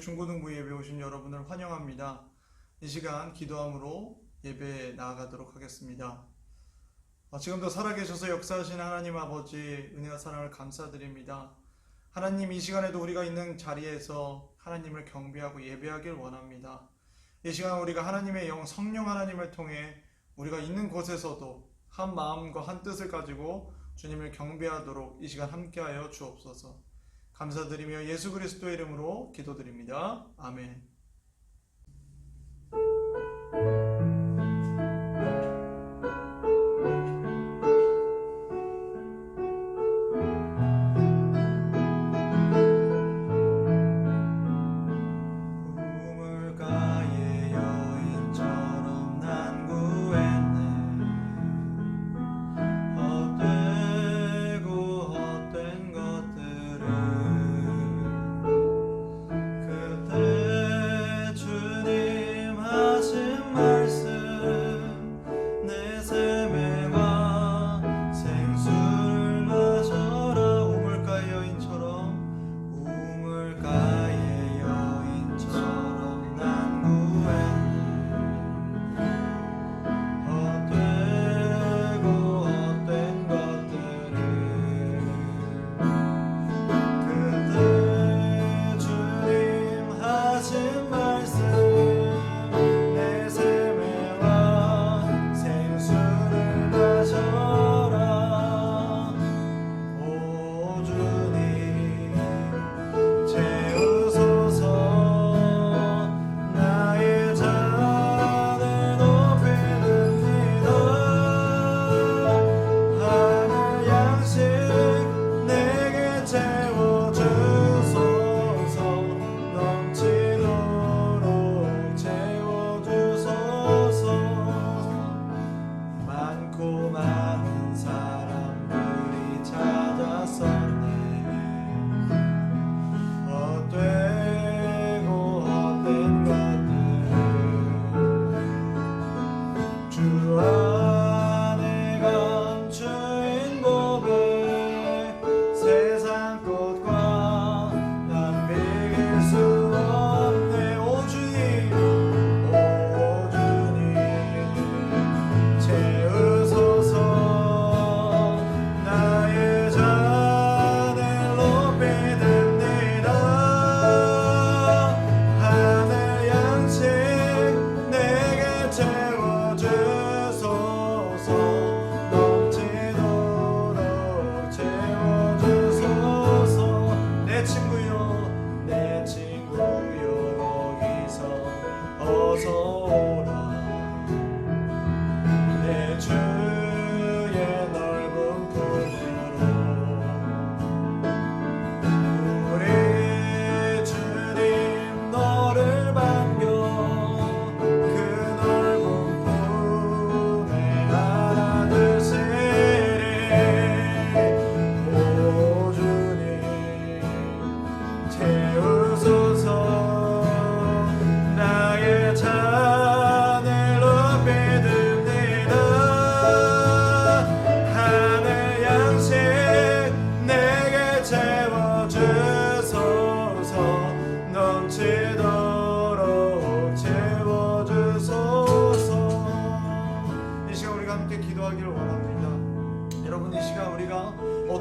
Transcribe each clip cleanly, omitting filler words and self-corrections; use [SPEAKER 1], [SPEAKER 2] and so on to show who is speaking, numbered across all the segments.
[SPEAKER 1] 중고등부 예배 오신 여러분을 환영합니다. 이 시간 기도함으로 예배에 나아가도록 하겠습니다. 지금도 살아계셔서 역사하신 하나님 아버지 은혜와 사랑을 감사드립니다. 하나님, 이 시간에도 우리가 있는 자리에서 하나님을 경배하고 예배하길 원합니다. 이 시간 우리가 하나님의 영 성령 하나님을 통해 우리가 있는 곳에서도 한 마음과 한 뜻을 가지고 주님을 경배하도록 이 시간 함께하여 주옵소서. 감사드리며 예수 그리스도의 이름으로 기도드립니다. 아멘.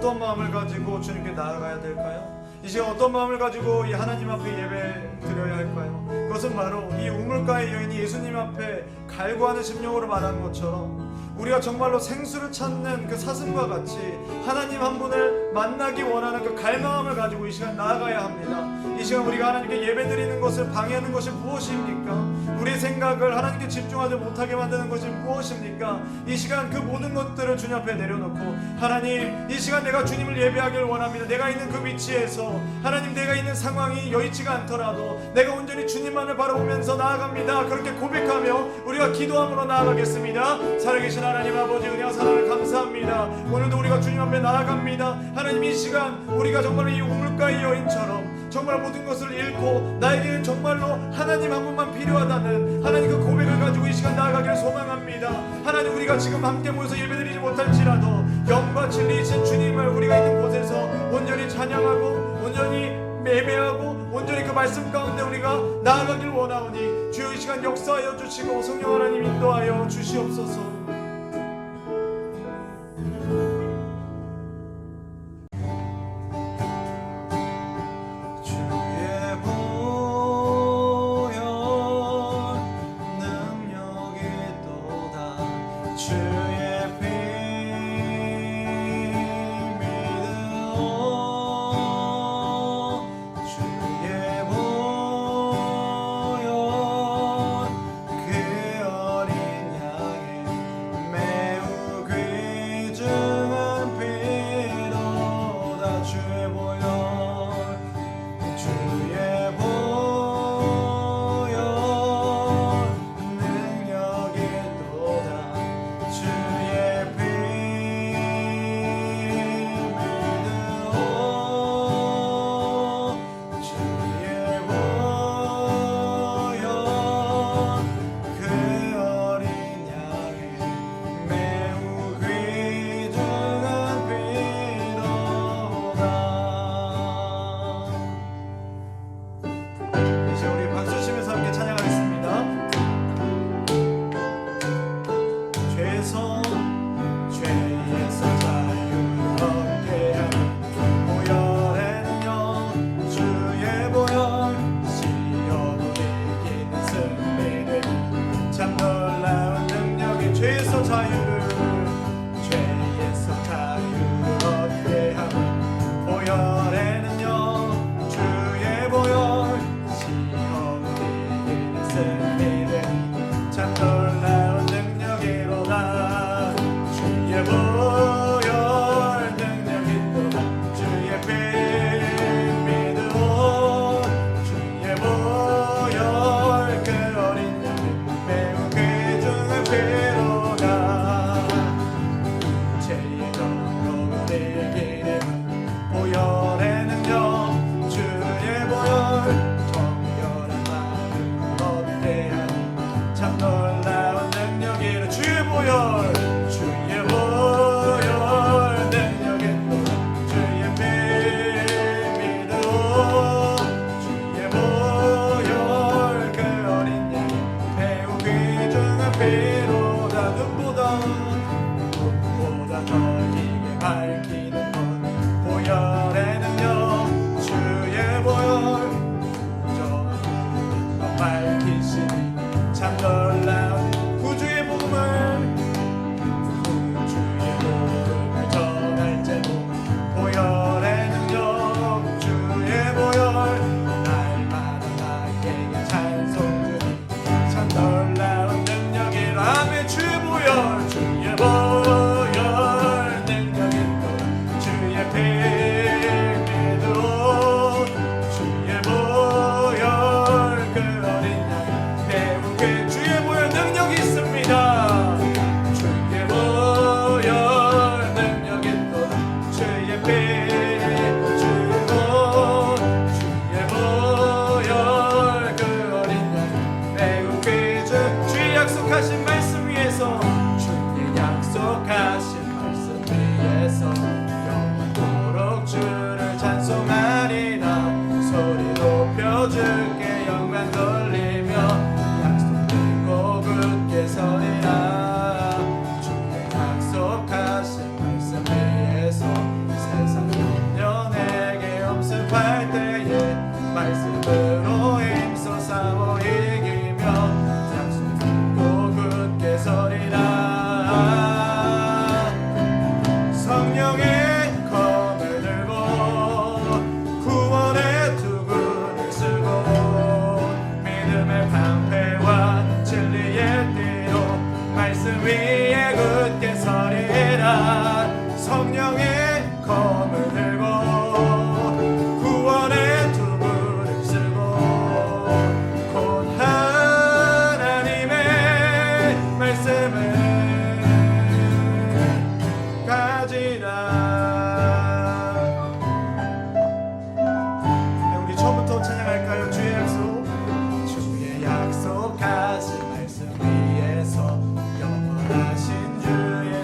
[SPEAKER 1] 어떤 마음을 가지고 주님께 나아가야 될까요? 이 시간 어떤 마음을 가지고 이 하나님 앞에 예배 드려야 할까요? 그것은 바로 이 우물가의 여인이 예수님 앞에 갈구하는 심령으로 말한 것처럼 우리가 정말로 생수를 찾는 그 사슴과 같이 하나님 한 분을 만나기 원하는 그 갈망함을 가지고 이 시간 나아가야 합니다. 이 시간 우리가 하나님께 예배드리는 것을 방해하는 것이 무엇입니까? 우리의 생각을 하나님께 집중하지 못하게 만드는 것이 무엇입니까? 이 시간 그 모든 것들을 주님 앞에 내려놓고 하나님, 이 시간 내가 주님을 예배하기를 원합니다. 내가 있는 그 위치에서 하나님, 내가 있는 상황이 여의치가 않더라도 내가 온전히 주님만을 바라보면서 나아갑니다. 그렇게 고백하며 우리가 기도함으로 나아가겠습니다. 살아계신 하나님 아버지, 은혜와 사랑을 감사합니다. 오늘도 우리가 주님 앞에 나아갑니다. 하나님, 이 시간 우리가 정말 이 우물가의 여인처럼 정말 모든 것을 잃고 나에게는 정말로 하나님 한 분만 필요하다는 하나님 그 고백을 가지고 이 시간 나아가기를 소망합니다. 하나님, 우리가 지금 함께 모여서 예배드리지 못할지라도 영과 진리이신 주님을 우리가 있는 곳에서 온전히 찬양하고 온전히 매매하고 온전히 그 말씀 가운데 우리가 나아가길 원하오니 주여 이 시간 역사하여 주시고 성령 하나님 인도하여 주시옵소서.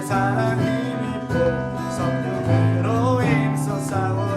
[SPEAKER 2] 사랑 힘입고 성령으로 힘써 싸워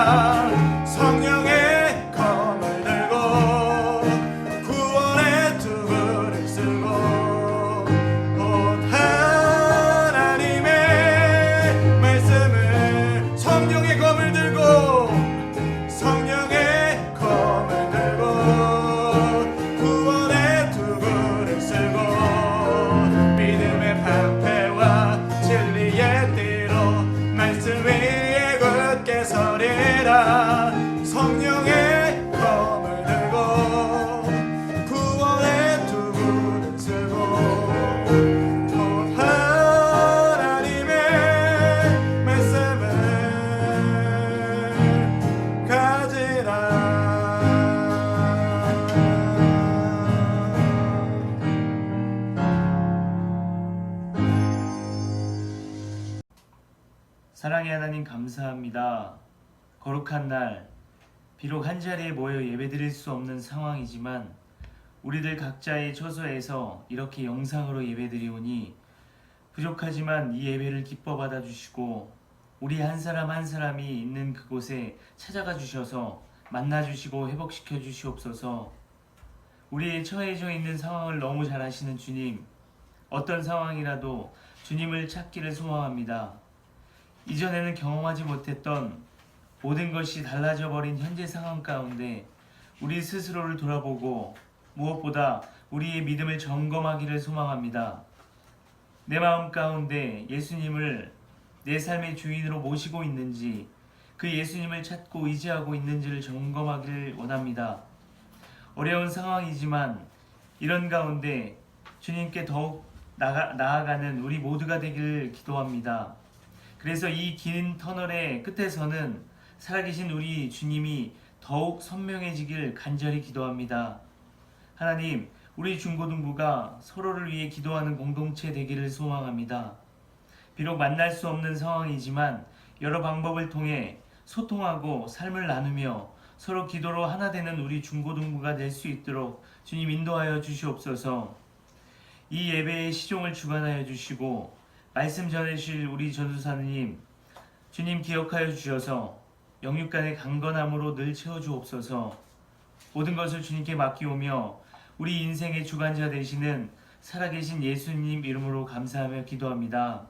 [SPEAKER 1] 가지라. 성령의 검을 들고 구원의 투구를 쓰고 온 하나님의 말씀을 성령의 검을 들고 성령의 검을 들고 구원의 투구를 쓰고 믿음의 방패와 진리의 띠로 말씀 위에 굳게 서리라. 성령의 검을 들고 구원의 투구를 쓰고 온 하나님의 말씀을 가지라.
[SPEAKER 2] 사랑의 하나님 감사합니다. 거룩한 날, 비록 한자리에 모여 예배드릴 수 없는 상황이지만 우리들 각자의 처소에서 이렇게 영상으로 예배드리오니 부족하지만 이 예배를 기뻐 받아주시고 우리 한 사람 한 사람이 있는 그곳에 찾아가 주셔서 만나주시고 회복시켜 주시옵소서. 우리의 처해져 있는 상황을 너무 잘 아시는 주님, 어떤 상황이라도 주님을 찾기를 소망합니다. 이전에는 경험하지 못했던 모든 것이 달라져 버린 현재 상황 가운데 우리 스스로를 돌아보고 무엇보다 우리의 믿음을 점검하기를 소망합니다. 내 마음 가운데 예수님을 내 삶의 주인으로 모시고 있는지, 그 예수님을 찾고 의지하고 있는지를 점검하기를 원합니다. 어려운 상황이지만 이런 가운데 주님께 더욱 나아가는 우리 모두가 되기를 기도합니다. 그래서 이 긴 터널의 끝에서는 살아계신 우리 주님이 더욱 선명해지길 간절히 기도합니다. 하나님, 우리 중고등부가 서로를 위해 기도하는 공동체 되기를 소망합니다. 비록 만날 수 없는 상황이지만 여러 방법을 통해 소통하고 삶을 나누며 서로 기도로 하나 되는 우리 중고등부가 될 수 있도록 주님 인도하여 주시옵소서. 이 예배의 시종을 주관하여 주시고 말씀 전해주실 우리 전도사님, 주님 기억하여 주셔서 영육간의 강건함으로 늘 채워주옵소서. 모든 것을 주님께 맡기오며 우리 인생의 주관자 되시는 살아계신 예수님 이름으로 감사하며 기도합니다.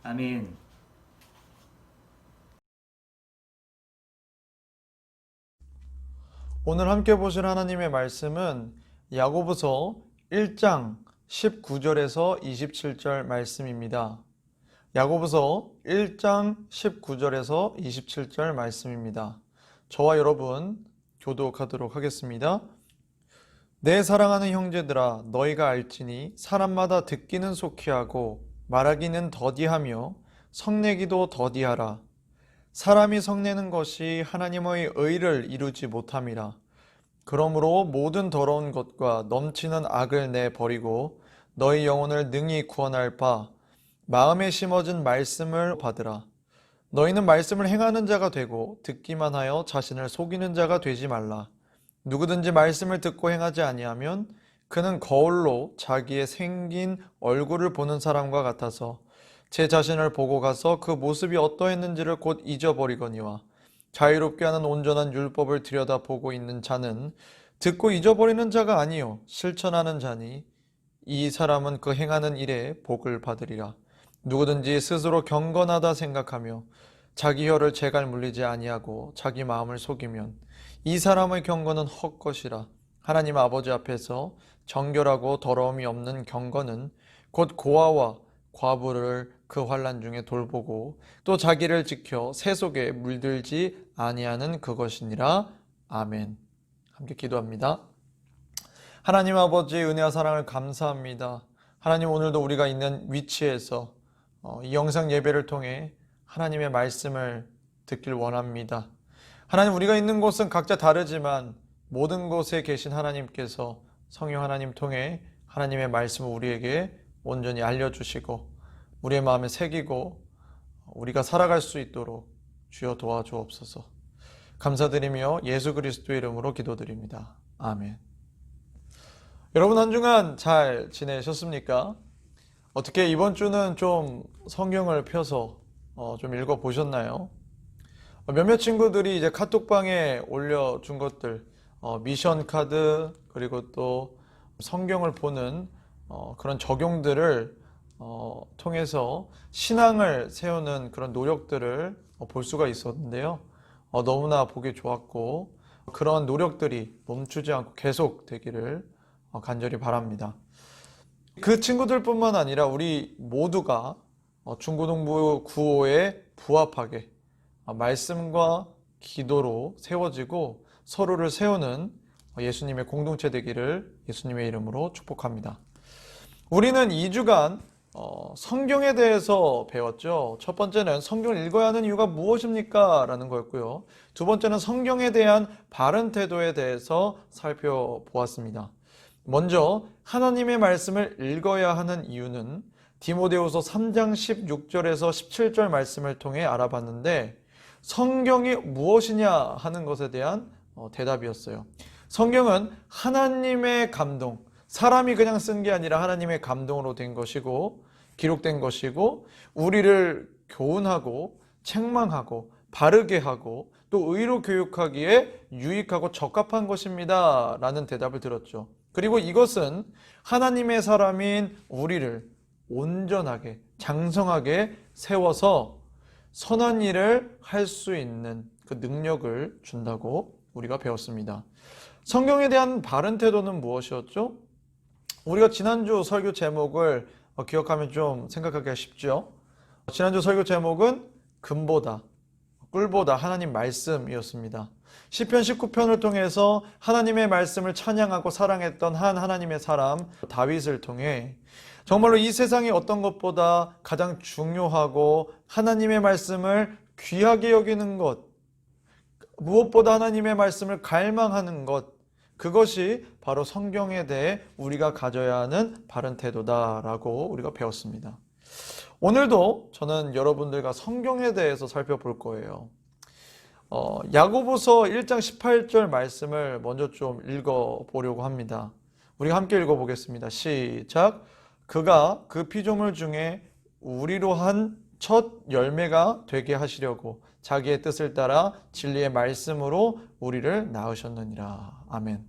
[SPEAKER 2] 아멘.
[SPEAKER 1] 오늘 함께 보실 하나님의 말씀은 야고보서 1장 19절에서 27절 말씀입니다. 야고보서 1장 19절에서 27절 말씀입니다. 저와 여러분 교독하도록 하겠습니다. 내 사랑하는 형제들아, 너희가 알지니 사람마다 듣기는 속히 하고 말하기는 더디하며 성내기도 더디하라. 사람이 성내는 것이 하나님의 의를 이루지 못함이라. 그러므로 모든 더러운 것과 넘치는 악을 내버리고 너희 영혼을 능히 구원할 바 마음에 심어진 말씀을 받으라. 너희는 말씀을 행하는 자가 되고 듣기만 하여 자신을 속이는 자가 되지 말라. 누구든지 말씀을 듣고 행하지 아니하면 그는 거울로 자기의 생긴 얼굴을 보는 사람과 같아서 제 자신을 보고 가서 그 모습이 어떠했는지를 곧 잊어버리거니와 자유롭게 하는 온전한 율법을 들여다보고 있는 자는 듣고 잊어버리는 자가 아니요 실천하는 자니 이 사람은 그 행하는 일에 복을 받으리라. 누구든지 스스로 경건하다 생각하며 자기 혀를 재갈 물리지 아니하고 자기 마음을 속이면 이 사람의 경건은 헛것이라. 하나님 아버지 앞에서 정결하고 더러움이 없는 경건은 곧 고아와 과부를 그 환난 중에 돌보고 또 자기를 지켜 새 속에 물들지 아니하는 그것이니라. 아멘. 함께 기도합니다. 하나님 아버지의 은혜와 사랑을 감사합니다. 하나님, 오늘도 우리가 있는 위치에서 이 영상 예배를 통해 하나님의 말씀을 듣길 원합니다. 하나님, 우리가 있는 곳은 각자 다르지만 모든 곳에 계신 하나님께서 성령 하나님 통해 하나님의 말씀을 우리에게 온전히 알려주시고 우리의 마음에 새기고 우리가 살아갈 수 있도록 주여 도와주옵소서. 감사드리며 예수 그리스도의 이름으로 기도드립니다. 아멘. 여러분, 한 주간 잘 지내셨습니까? 어떻게 이번 주는 좀 성경을 펴서 좀 읽어보셨나요? 몇몇 친구들이 이제 카톡방에 올려준 것들, 미션 카드, 그리고 또 성경을 보는 그런 적용들을 통해서 신앙을 세우는 그런 노력들을 볼 수가 있었는데요. 너무나 보기 좋았고, 그런 노력들이 멈추지 않고 계속 되기를 간절히 바랍니다. 그 친구들뿐만 아니라 우리 모두가 중고등부 구호에 부합하게 말씀과 기도로 세워지고 서로를 세우는 예수님의 공동체 되기를 예수님의 이름으로 축복합니다. 우리는 2주간 성경에 대해서 배웠죠. 첫 번째는 성경을 읽어야 하는 이유가 무엇입니까? 라는 거였고요. 두 번째는 성경에 대한 바른 태도에 대해서 살펴보았습니다. 먼저 하나님의 말씀을 읽어야 하는 이유는 디모데후서 3장 16절에서 17절 말씀을 통해 알아봤는데, 성경이 무엇이냐 하는 것에 대한 대답이었어요. 성경은 하나님의 감동, 사람이 그냥 쓴 게 아니라 하나님의 감동으로 된 것이고 기록된 것이고, 우리를 교훈하고 책망하고 바르게 하고 또 의로 교육하기에 유익하고 적합한 것입니다 라는 대답을 들었죠. 그리고 이것은 하나님의 사람인 우리를 온전하게 장성하게 세워서 선한 일을 할 수 있는 그 능력을 준다고 우리가 배웠습니다. 성경에 대한 바른 태도는 무엇이었죠? 우리가 지난주 설교 제목을 기억하면 좀 생각하기가 쉽죠. 지난주 설교 제목은 금보다 꿀보다 하나님 말씀이었습니다. 시편 19편을 통해서 하나님의 말씀을 찬양하고 사랑했던 한 하나님의 사람 다윗을 통해 정말로 이 세상의 어떤 것보다 가장 중요하고 하나님의 말씀을 귀하게 여기는 것, 무엇보다 하나님의 말씀을 갈망하는 것, 그것이 바로 성경에 대해 우리가 가져야 하는 바른 태도다라고 우리가 배웠습니다. 오늘도 저는 여러분들과 성경에 대해서 살펴볼 거예요. 야고보서 1장 18절 말씀을 먼저 좀 읽어보려고 합니다. 우리가 함께 읽어보겠습니다. 시작. 그가 그 피조물 중에 우리로 한 첫 열매가 되게 하시려고 자기의 뜻을 따라 진리의 말씀으로 우리를 낳으셨느니라. 아멘.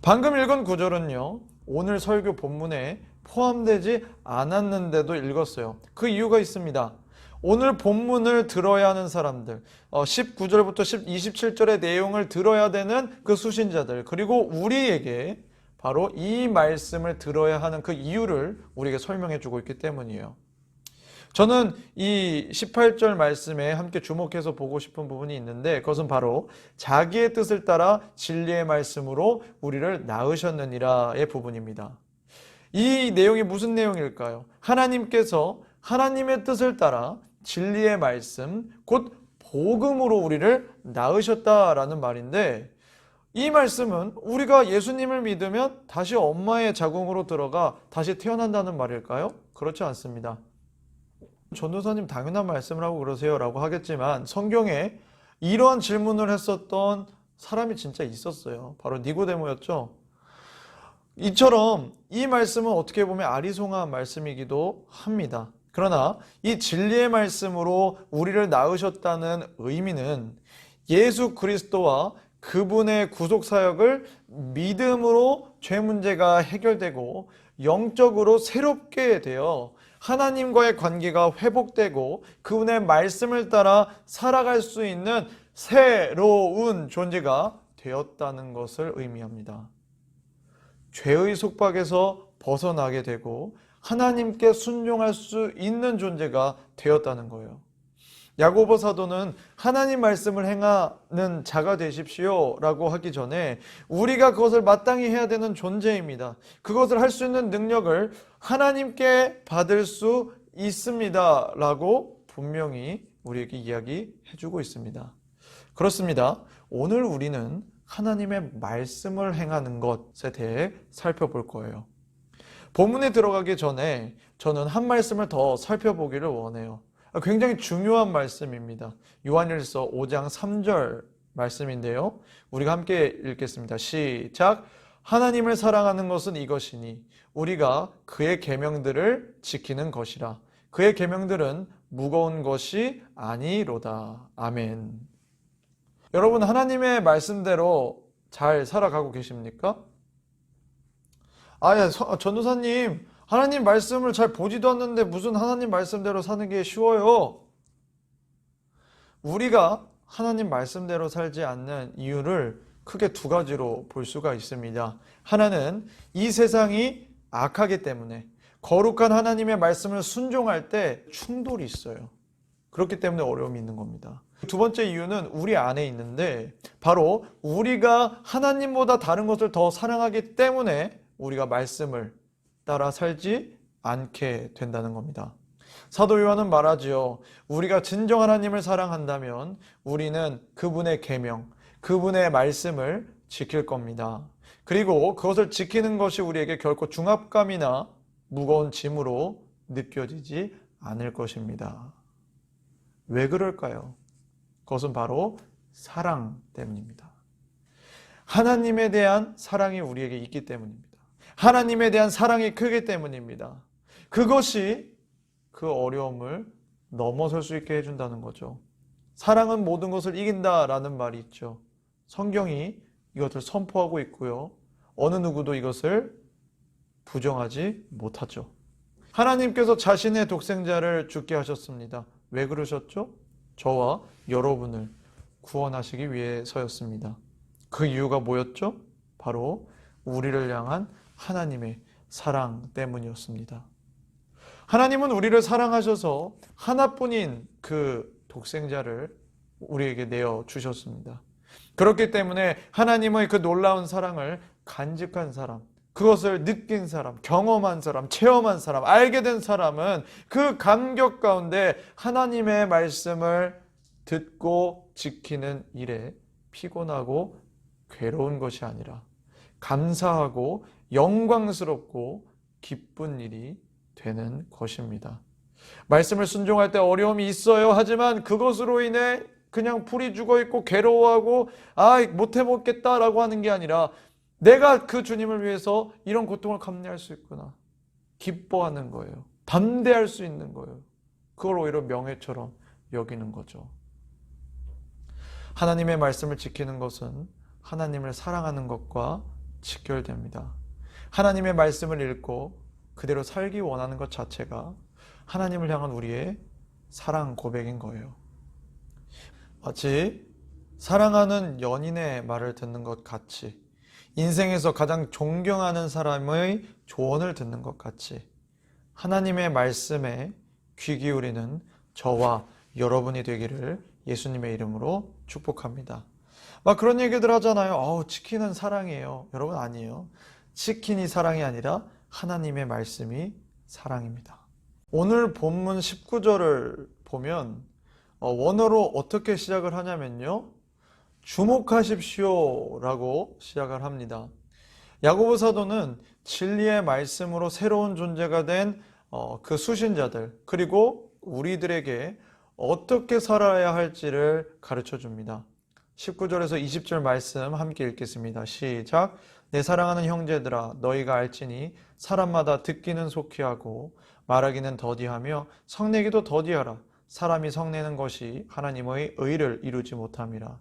[SPEAKER 1] 방금 읽은 구절은요, 오늘 설교 본문에 포함되지 않았는데도 읽었어요. 그 이유가 있습니다. 오늘 본문을 들어야 하는 사람들, 19절부터 27절의 내용을 들어야 되는 그 수신자들, 그리고 우리에게 바로 이 말씀을 들어야 하는 그 이유를 우리에게 설명해 주고 있기 때문이에요. 저는 이 18절 말씀에 함께 주목해서 보고 싶은 부분이 있는데, 그것은 바로 자기의 뜻을 따라 진리의 말씀으로 우리를 낳으셨느니라의 부분입니다. 이 내용이 무슨 내용일까요? 하나님께서 하나님의 뜻을 따라 진리의 말씀, 곧 복음으로 우리를 낳으셨다라는 말인데, 이 말씀은 우리가 예수님을 믿으면 다시 엄마의 자궁으로 들어가 다시 태어난다는 말일까요? 그렇지 않습니다. 전도사님 당연한 말씀을 하고 그러세요 라고 하겠지만, 성경에 이러한 질문을 했었던 사람이 진짜 있었어요. 바로 니고데모였죠. 이처럼 이 말씀은 어떻게 보면 아리송한 말씀이기도 합니다. 그러나 이 진리의 말씀으로 우리를 낳으셨다는 의미는 예수 그리스도와 그분의 구속사역을 믿음으로 죄 문제가 해결되고 영적으로 새롭게 되어 하나님과의 관계가 회복되고 그분의 말씀을 따라 살아갈 수 있는 새로운 존재가 되었다는 것을 의미합니다. 죄의 속박에서 벗어나게 되고 하나님께 순종할 수 있는 존재가 되었다는 거예요. 야고보 사도는 하나님 말씀을 행하는 자가 되십시오 라고 하기 전에 우리가 그것을 마땅히 해야 되는 존재입니다. 그것을 할 수 있는 능력을 하나님께 받을 수 있습니다 라고 분명히 우리에게 이야기해 주고 있습니다. 그렇습니다. 오늘 우리는 하나님의 말씀을 행하는 것에 대해 살펴볼 거예요. 본문에 들어가기 전에 저는 한 말씀을 더 살펴보기를 원해요. 굉장히 중요한 말씀입니다. 요한일서 5장 3절 말씀인데요. 우리가 함께 읽겠습니다. 시작. 하나님을 사랑하는 것은 이것이니 우리가 그의 계명들을 지키는 것이라. 그의 계명들은 무거운 것이 아니로다. 아멘. 여러분, 하나님의 말씀대로 잘 살아가고 계십니까? 전도사님, 하나님 말씀을 잘 보지도 않는데 무슨 하나님 말씀대로 사는 게 쉬워요? 우리가 하나님 말씀대로 살지 않는 이유를 크게 두 가지로 볼 수가 있습니다. 하나는 이 세상이 악하기 때문에 거룩한 하나님의 말씀을 순종할 때 충돌이 있어요. 그렇기 때문에 어려움이 있는 겁니다. 두 번째 이유는 우리 안에 있는데, 바로 우리가 하나님보다 다른 것을 더 사랑하기 때문에 우리가 말씀을 따라 살지 않게 된다는 겁니다. 사도 요한은 말하지요. 우리가 진정 하나님을 사랑한다면 우리는 그분의 계명, 그분의 말씀을 지킬 겁니다. 그리고 그것을 지키는 것이 우리에게 결코 중압감이나 무거운 짐으로 느껴지지 않을 것입니다. 왜 그럴까요? 그것은 바로 사랑 때문입니다. 하나님에 대한 사랑이 우리에게 있기 때문입니다. 하나님에 대한 사랑이 크기 때문입니다. 그것이 그 어려움을 넘어설 수 있게 해준다는 거죠. 사랑은 모든 것을 이긴다라는 말이 있죠. 성경이 이것을 선포하고 있고요. 어느 누구도 이것을 부정하지 못하죠. 하나님께서 자신의 독생자를 죽게 하셨습니다. 왜 그러셨죠? 저와 여러분을 구원하시기 위해서였습니다. 그 이유가 뭐였죠? 바로 우리를 향한 하나님의 사랑 때문이었습니다. 하나님은 우리를 사랑하셔서 하나뿐인 그 독생자를 우리에게 내어주셨습니다. 그렇기 때문에 하나님의 그 놀라운 사랑을 간직한 사람, 그것을 느낀 사람, 경험한 사람, 체험한 사람, 알게 된 사람은 그 감격 가운데 하나님의 말씀을 듣고 지키는 일에 피곤하고 괴로운 것이 아니라 감사하고 영광스럽고 기쁜 일이 되는 것입니다. 말씀을 순종할 때 어려움이 있어요. 하지만 그것으로 인해 그냥 풀이 죽어 있고 괴로워하고 못 해먹겠다라고 하는 게 아니라 내가 그 주님을 위해서 이런 고통을 감내할 수 있구나. 기뻐하는 거예요. 담대할 수 있는 거예요. 그걸 오히려 명예처럼 여기는 거죠. 하나님의 말씀을 지키는 것은 하나님을 사랑하는 것과 직결됩니다. 하나님의 말씀을 읽고 그대로 살기 원하는 것 자체가 하나님을 향한 우리의 사랑 고백인 거예요. 마치 사랑하는 연인의 말을 듣는 것 같이, 인생에서 가장 존경하는 사람의 조언을 듣는 것 같이 하나님의 말씀에 귀 기울이는 저와 여러분이 되기를 예수님의 이름으로 축복합니다. 막 그런 얘기들 하잖아요. 치킨은 사랑이에요. 여러분, 아니에요. 치킨이 사랑이 아니라 하나님의 말씀이 사랑입니다. 오늘 본문 19절을 보면 원어로 어떻게 시작을 하냐면요, 주목하십시오 라고 시작을 합니다. 야고보 사도는 진리의 말씀으로 새로운 존재가 된 그 수신자들, 그리고 우리들에게 어떻게 살아야 할지를 가르쳐 줍니다. 19절에서 20절 말씀 함께 읽겠습니다. 시작. 내 사랑하는 형제들아, 너희가 알지니 사람마다 듣기는 속히 하고 말하기는 더디하며 성내기도 더디하라. 사람이 성내는 것이 하나님의 의를 이루지 못함이라.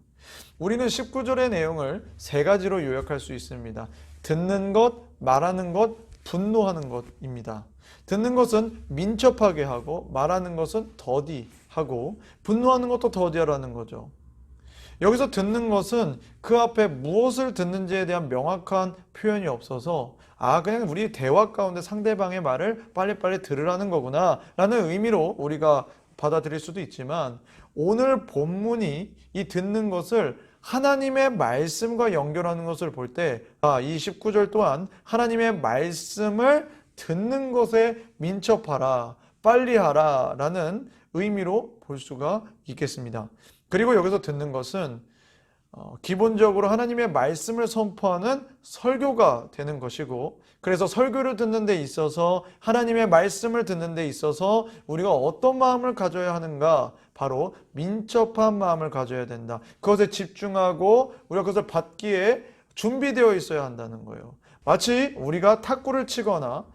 [SPEAKER 1] 우리는 19절의 내용을 세 가지로 요약할 수 있습니다. 듣는 것, 말하는 것, 분노하는 것입니다. 듣는 것은 민첩하게 하고, 말하는 것은 더디하고, 분노하는 것도 더디하라는 거죠. 여기서 듣는 것은 그 앞에 무엇을 듣는지에 대한 명확한 표현이 없어서 그냥 우리 대화 가운데 상대방의 말을 빨리빨리 들으라는 거구나 라는 의미로 우리가 받아들일 수도 있지만, 오늘 본문이 이 듣는 것을 하나님의 말씀과 연결하는 것을 볼 때 이 19절 또한 하나님의 말씀을 듣는 것에 민첩하라, 빨리 하라 라는 의미로 볼 수가 있겠습니다. 그리고 여기서 듣는 것은 기본적으로 하나님의 말씀을 선포하는 설교가 되는 것이고, 그래서 설교를 듣는 데 있어서, 하나님의 말씀을 듣는 데 있어서 우리가 어떤 마음을 가져야 하는가? 바로 민첩한 마음을 가져야 된다. 그것에 집중하고 우리가 그것을 받기에 준비되어 있어야 한다는 거예요. 마치 우리가 탁구를 치거나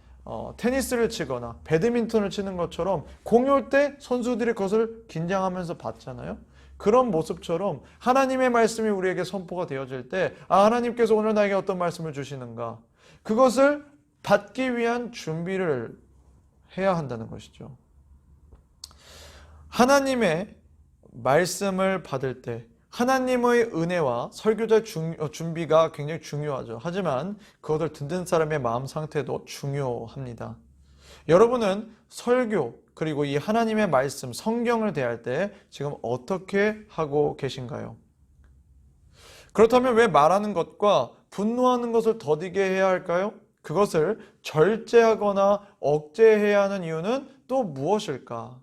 [SPEAKER 1] 테니스를 치거나 배드민턴을 치는 것처럼 공올 때 선수들이 그것을 긴장하면서 봤잖아요. 그런 모습처럼 하나님의 말씀이 우리에게 선포가 되어질 때 하나님께서 오늘 나에게 어떤 말씀을 주시는가, 그것을 받기 위한 준비를 해야 한다는 것이죠. 하나님의 말씀을 받을 때 하나님의 은혜와 설교자 준비가 굉장히 중요하죠. 하지만 그것을 듣는 사람의 마음 상태도 중요합니다. 여러분은 설교 그리고 이 하나님의 말씀, 성경을 대할 때 지금 어떻게 하고 계신가요? 그렇다면 왜 말하는 것과 분노하는 것을 더디게 해야 할까요? 그것을 절제하거나 억제해야 하는 이유는 또 무엇일까?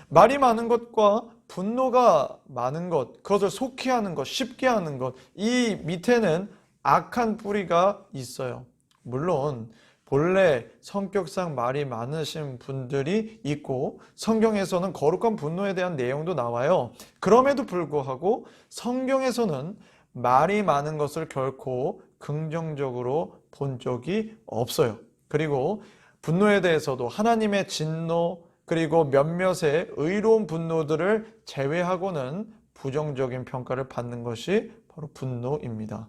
[SPEAKER 1] 말이 많은 것과 분노가 많은 것, 그것을 속히 하는 것, 쉽게 하는 것, 이 밑에는 악한 뿌리가 있어요. 물론 본래 성격상 말이 많으신 분들이 있고 성경에서는 거룩한 분노에 대한 내용도 나와요. 그럼에도 불구하고 성경에서는 말이 많은 것을 결코 긍정적으로 본 적이 없어요. 그리고 분노에 대해서도 하나님의 진노 그리고 몇몇의 의로운 분노들을 제외하고는 부정적인 평가를 받는 것이 바로 분노입니다.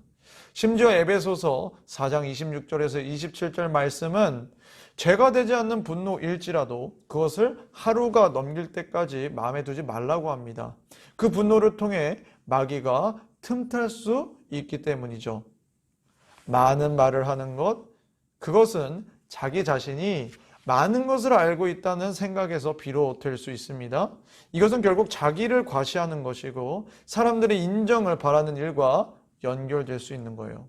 [SPEAKER 1] 심지어 에베소서 4장 26절에서 27절 말씀은 죄가 되지 않는 분노일지라도 그것을 하루가 넘길 때까지 마음에 두지 말라고 합니다. 그 분노를 통해 마귀가 틈탈 수 있기 때문이죠. 많은 말을 하는 것, 그것은 자기 자신이 많은 것을 알고 있다는 생각에서 비롯될 수 있습니다. 이것은 결국 자기를 과시하는 것이고 사람들의 인정을 바라는 일과 연결될 수 있는 거예요.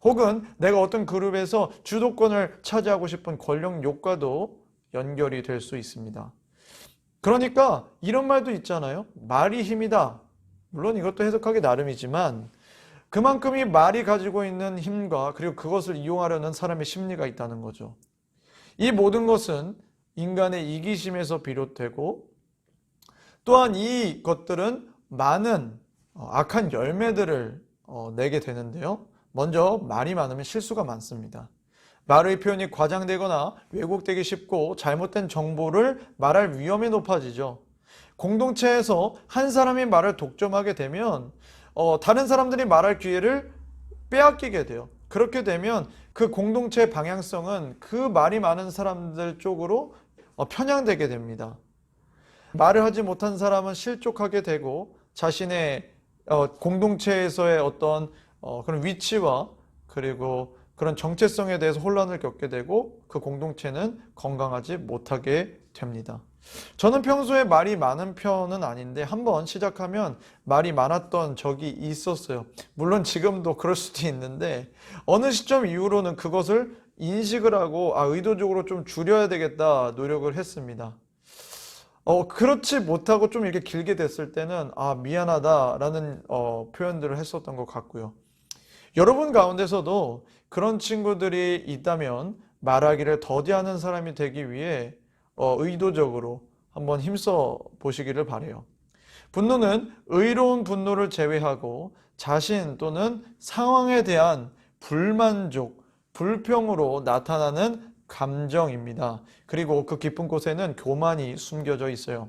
[SPEAKER 1] 혹은 내가 어떤 그룹에서 주도권을 차지하고 싶은 권력 욕과도 연결이 될 수 있습니다. 그러니까 이런 말도 있잖아요. 말이 힘이다. 물론 이것도 해석하기 나름이지만 그만큼 이 말이 가지고 있는 힘과 그리고 그것을 이용하려는 사람의 심리가 있다는 거죠. 이 모든 것은 인간의 이기심에서 비롯되고 또한 이 것들은 많은 악한 열매들을 내게 되는데요. 먼저 말이 많으면 실수가 많습니다. 말의 표현이 과장되거나 왜곡되기 쉽고 잘못된 정보를 말할 위험이 높아지죠. 공동체에서 한 사람이 말을 독점하게 되면 다른 사람들이 말할 기회를 빼앗기게 돼요. 그렇게 되면 그 공동체의 방향성은 그 말이 많은 사람들 쪽으로 편향되게 됩니다. 말을 하지 못한 사람은 실족하게 되고 자신의 공동체에서의 어떤 그런 위치와 그리고 그런 정체성에 대해서 혼란을 겪게 되고 그 공동체는 건강하지 못하게 됩니다. 저는 평소에 말이 많은 편은 아닌데 한번 시작하면 말이 많았던 적이 있었어요. 물론 지금도 그럴 수도 있는데 어느 시점 이후로는 그것을 인식을 하고 의도적으로 좀 줄여야 되겠다 노력을 했습니다. 그렇지 못하고 좀 이렇게 길게 됐을 때는 미안하다라는 표현들을 했었던 것 같고요. 여러분 가운데서도 그런 친구들이 있다면 말하기를 더디하는 사람이 되기 위해 의도적으로 한번 힘써 보시기를 바라요. 분노는 의로운 분노를 제외하고 자신 또는 상황에 대한 불만족, 불평으로 나타나는 감정입니다. 그리고 그 깊은 곳에는 교만이 숨겨져 있어요.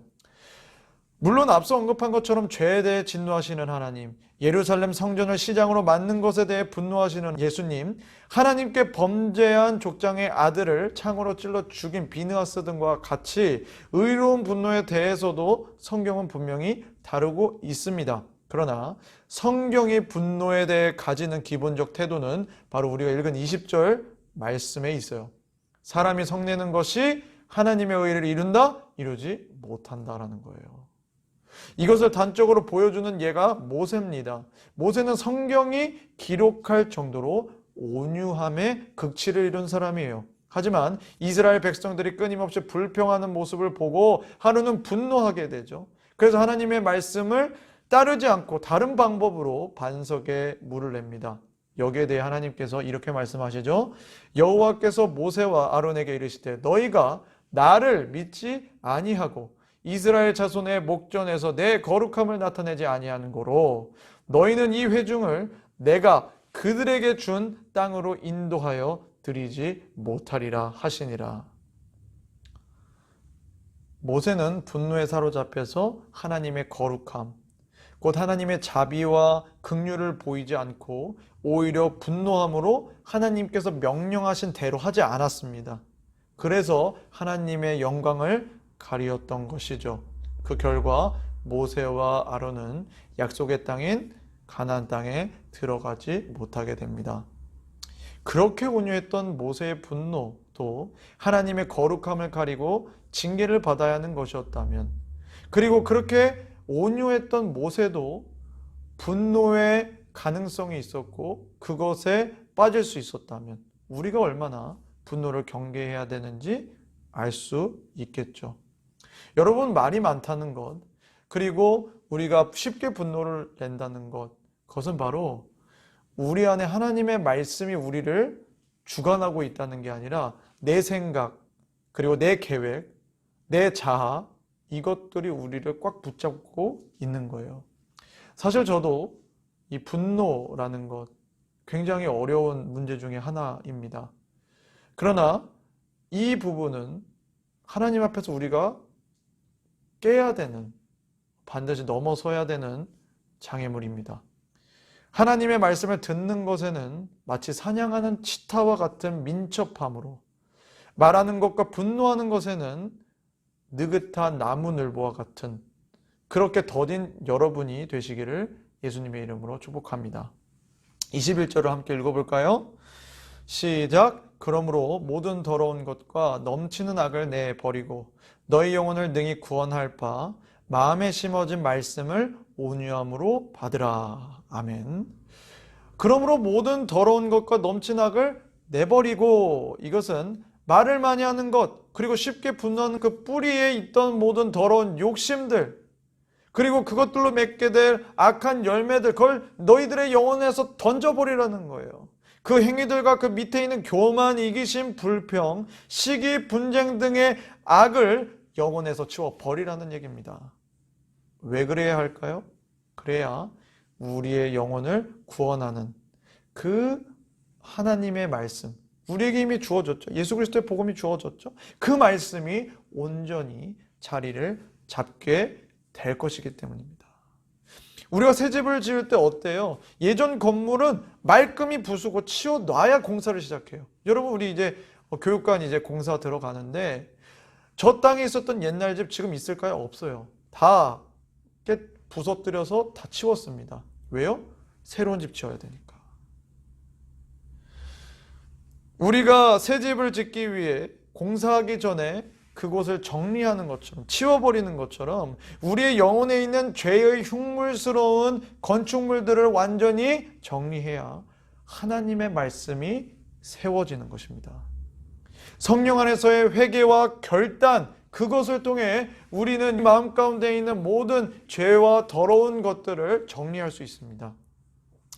[SPEAKER 1] 물론 앞서 언급한 것처럼 죄에 대해 진노하시는 하나님, 예루살렘 성전을 시장으로 만든 것에 대해 분노하시는 예수님, 하나님께 범죄한 족장의 아들을 창으로 찔러 죽인 비느하스 등과 같이 의로운 분노에 대해서도 성경은 분명히 다루고 있습니다. 그러나 성경이 분노에 대해 가지는 기본적 태도는 바로 우리가 읽은 20절 말씀에 있어요. 사람이 성내는 것이 하나님의 의를 이룬다? 이루지 못한다라는 거예요. 이것을 단적으로 보여주는 예가 모세입니다. 모세는 성경이 기록할 정도로 온유함의 극치를 이룬 사람이에요. 하지만 이스라엘 백성들이 끊임없이 불평하는 모습을 보고 하루는 분노하게 되죠. 그래서 하나님의 말씀을 따르지 않고 다른 방법으로 반석에 물을 냅니다. 여기에 대해 하나님께서 이렇게 말씀하시죠. 여호와께서 모세와 아론에게 이르시되 너희가 나를 믿지 아니하고 이스라엘 자손의 목전에서 내 거룩함을 나타내지 아니하는 고로 너희는 이 회중을 내가 그들에게 준 땅으로 인도하여 드리지 못하리라 하시니라. 모세는 분노에 사로잡혀서 하나님의 거룩함, 곧 하나님의 자비와 긍휼을 보이지 않고 오히려 분노함으로 하나님께서 명령하신 대로 하지 않았습니다. 그래서 하나님의 영광을 가리었던 것이죠. 그 결과 모세와 아론은 약속의 땅인 가나안 땅에 들어가지 못하게 됩니다. 그렇게 온유했던 모세의 분노도 하나님의 거룩함을 가리고 징계를 받아야 하는 것이었다면, 그리고 그렇게 온유했던 모세도 분노의 가능성이 있었고 그것에 빠질 수 있었다면 우리가 얼마나 분노를 경계해야 되는지 알 수 있겠죠. 여러분, 말이 많다는 것, 그리고 우리가 쉽게 분노를 낸다는 것, 그것은 바로 우리 안에 하나님의 말씀이 우리를 주관하고 있다는 게 아니라 내 생각, 그리고 내 계획, 내 자아, 이것들이 우리를 꽉 붙잡고 있는 거예요. 사실 저도 이 분노라는 것 굉장히 어려운 문제 중에 하나입니다. 그러나 이 부분은 하나님 앞에서 우리가 깨야 되는, 반드시 넘어서야 되는 장애물입니다. 하나님의 말씀을 듣는 것에는 마치 사냥하는 치타와 같은 민첩함으로, 말하는 것과 분노하는 것에는 느긋한 나무늘보와 같은 그렇게 더딘 여러분이 되시기를 예수님의 이름으로 축복합니다. 21절을 함께 읽어볼까요? 시작. 그러므로 모든 더러운 것과 넘치는 악을 내버리고 너희 영혼을 능히 구원할 바 마음에 심어진 말씀을 온유함으로 받으라. 아멘. 그러므로 모든 더러운 것과 넘치는 악을 내버리고, 이것은 말을 많이 하는 것, 그리고 쉽게 분노하는 그 뿌리에 있던 모든 더러운 욕심들, 그리고 그것들로 맺게 될 악한 열매들, 그걸 너희들의 영혼에서 던져버리라는 거예요. 그 행위들과 그 밑에 있는 교만, 이기심, 불평, 시기, 분쟁 등의 악을 영혼에서 치워버리라는 얘기입니다. 왜 그래야 할까요? 그래야 우리의 영혼을 구원하는 그 하나님의 말씀, 우리에게 이미 주어졌죠. 예수 그리스도의 복음이 주어졌죠. 그 말씀이 온전히 자리를 잡게 될 것이기 때문입니다. 우리가 새 집을 지을 때 어때요? 예전 건물은 말끔히 부수고 치워놔야 공사를 시작해요. 여러분, 우리 이제 교육관 이제 공사 들어가는데 저 땅에 있었던 옛날 집 지금 있을까요? 없어요. 다 부서뜨려서 다 치웠습니다. 왜요? 새로운 집 지어야 되니까. 우리가 새 집을 짓기 위해 공사하기 전에 그곳을 정리하는 것처럼, 치워버리는 것처럼 우리의 영혼에 있는 죄의 흉물스러운 건축물들을 완전히 정리해야 하나님의 말씀이 세워지는 것입니다. 성령 안에서의 회개와 결단, 그것을 통해 우리는 마음 가운데 있는 모든 죄와 더러운 것들을 정리할 수 있습니다.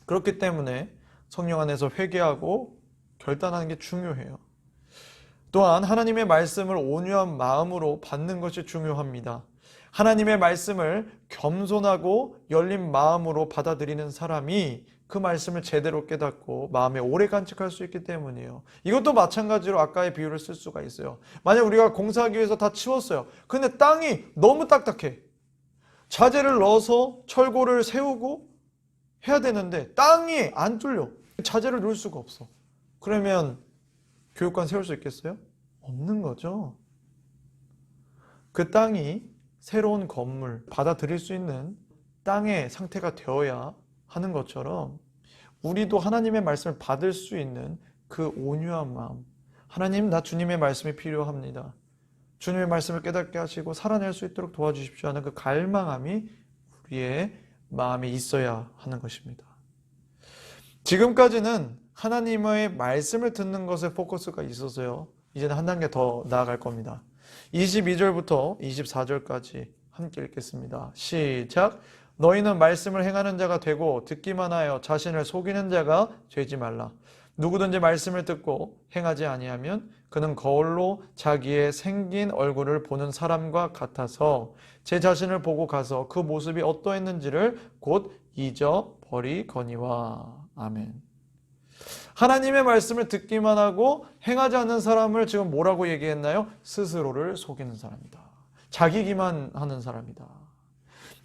[SPEAKER 1] 그렇기 때문에 성령 안에서 회개하고 결단하는 게 중요해요. 또한 하나님의 말씀을 온유한 마음으로 받는 것이 중요합니다. 하나님의 말씀을 겸손하고 열린 마음으로 받아들이는 사람이 그 말씀을 제대로 깨닫고 마음에 오래 간직할 수 있기 때문이에요. 이것도 마찬가지로 아까의 비유를 쓸 수가 있어요. 만약 우리가 공사하기 위해서 다 치웠어요. 근데 땅이 너무 딱딱해. 자재를 넣어서 철골을 세우고 해야 되는데 땅이 안 뚫려. 자재를 놓을 수가 없어. 그러면 교육관 세울 수 있겠어요? 없는 거죠. 그 땅이 새로운 건물, 받아들일 수 있는 땅의 상태가 되어야 하는 것처럼 우리도 하나님의 말씀을 받을 수 있는 그 온유한 마음, 하나님, 나 주님의 말씀이 필요합니다. 주님의 말씀을 깨닫게 하시고 살아낼 수 있도록 도와주십시오 하는 그 갈망함이 우리의 마음에 있어야 하는 것입니다. 지금까지는 하나님의 말씀을 듣는 것에 포커스가 있어서요. 이제는 한 단계 더 나아갈 겁니다. 22절부터 24절까지 함께 읽겠습니다. 시작. 너희는 말씀을 행하는 자가 되고 듣기만 하여 자신을 속이는 자가 되지 말라. 누구든지 말씀을 듣고 행하지 아니하면 그는 거울로 자기의 생긴 얼굴을 보는 사람과 같아서 제 자신을 보고 가서 그 모습이 어떠했는지를 곧 잊어버리거니와. 아멘. 하나님의 말씀을 듣기만 하고 행하지 않는 사람을 지금 뭐라고 얘기했나요? 스스로를 속이는 사람이다. 자기 기만하는 사람이다.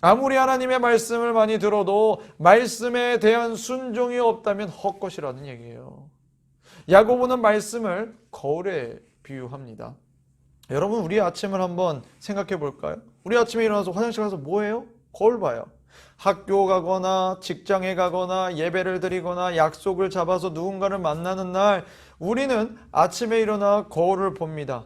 [SPEAKER 1] 아무리 하나님의 말씀을 많이 들어도 말씀에 대한 순종이 없다면 헛것이라는 얘기예요. 야고보는 말씀을 거울에 비유합니다. 여러분, 우리 아침을 한번 생각해 볼까요? 우리 아침에 일어나서 화장실 가서 뭐 해요? 거울 봐요. 학교 가거나 직장에 가거나 예배를 드리거나 약속을 잡아서 누군가를 만나는 날 우리는 아침에 일어나 거울을 봅니다.